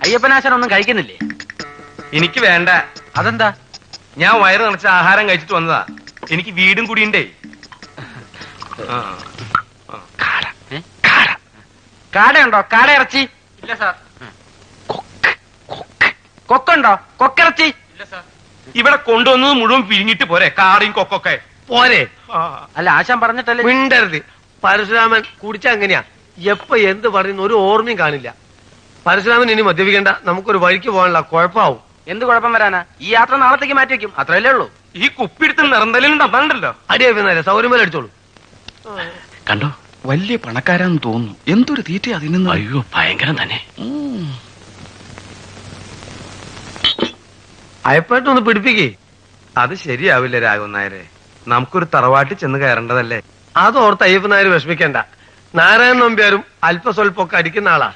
അയ്യപ്പനാശൻ ഒന്നും കഴിക്കുന്നില്ലേ? എനിക്ക് വേണ്ട. അതെന്താ? ഞാൻ വയറ് നിറച്ച ആഹാരം കഴിച്ചിട്ട് വന്നതാ. എനിക്ക് വീടും കൂടിയുണ്ടേ. കാടയുണ്ടോ? കാട ഇറച്ചി ഇല്ല സാർ. കൊക്കുണ്ടോ? കൊക്കിറച്ചി ഇല്ല സാർ. ഇവിടെ കൊണ്ടുവന്നത് മുഴുവൻ പിരിഞ്ഞിട്ട് പോരെ കാടയും കൊക്കൊക്കെ പോരെ? അല്ല, ആശാൻ പറഞ്ഞിട്ടല്ലേ. മിണ്ടരുത്. പരശുരാമൻ കുടിച്ച അങ്ങനെയാ, എപ്പ എന്ത് പറയുന്ന ഒരു ഓർമ്മയും കാണില്ല. പരശുരാമൻ ഇനി മദ്യപിക്കേണ്ട, നമുക്കൊരു വഴിക്ക് പോകാനുള്ള കുഴപ്പമാവും. എന്ത് കുഴപ്പം വരാനാ? ഈ യാത്ര നാളത്തേക്ക് മാറ്റി വെക്കും, അത്രയല്ലേ ഉള്ളൂ. ഈ കുപ്പിടുത്ത് നിറന്തലുണ്ടല്ലോ. അടിയാ സൗകര്യം അടിച്ചോളൂ. കണ്ടോ, വലിയ പണക്കാരാന്ന് തോന്നുന്നു. എന്തൊരു തീറ്റ അതിന്. അയ്യോ, ഭയങ്കരം തന്നെ. അയപ്പായിട്ടൊന്ന് പിടിപ്പിക്കേ. അത് ശരിയാവില്ല രാഘവൻ നായരെ. നമുക്കൊരു തറവാട്ടിൽ ചെന്ന് കയറേണ്ടതല്ലേ. അതോർത്ത് അയ്യപ്പൻ നായർ വിഷമിക്കണ്ട. നാരായണൻ നമ്പ്യാരും അല്പസ്വല്പമൊക്കെ അടിക്കുന്ന ആളാ.